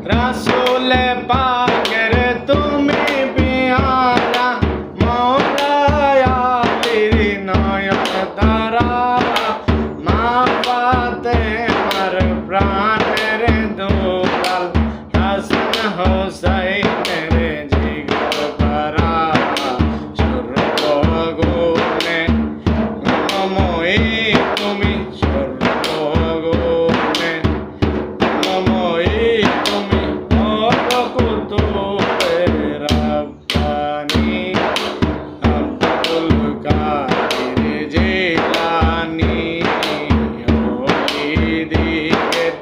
রাসূল পাকের তুমি পেয়ারা মওলা আলীর নয়ন তারা মা ফাতেমার প্রাণের দুলাল হাসান হোসাইনের জিগর পারা সর্বগুণে মমই তুমি সর্বগুণে মমই তুমি অকুতুবে রব্বানি আব্দুল কাদের জিলানী ওলিদিকের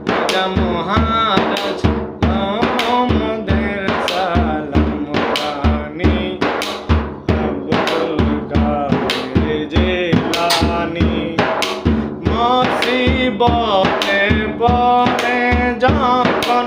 রাজা মহারাজ মোহাম্মদের সালাম রানী আব্দুল কাদের জিলানী মুসিবতে পড়ে যখন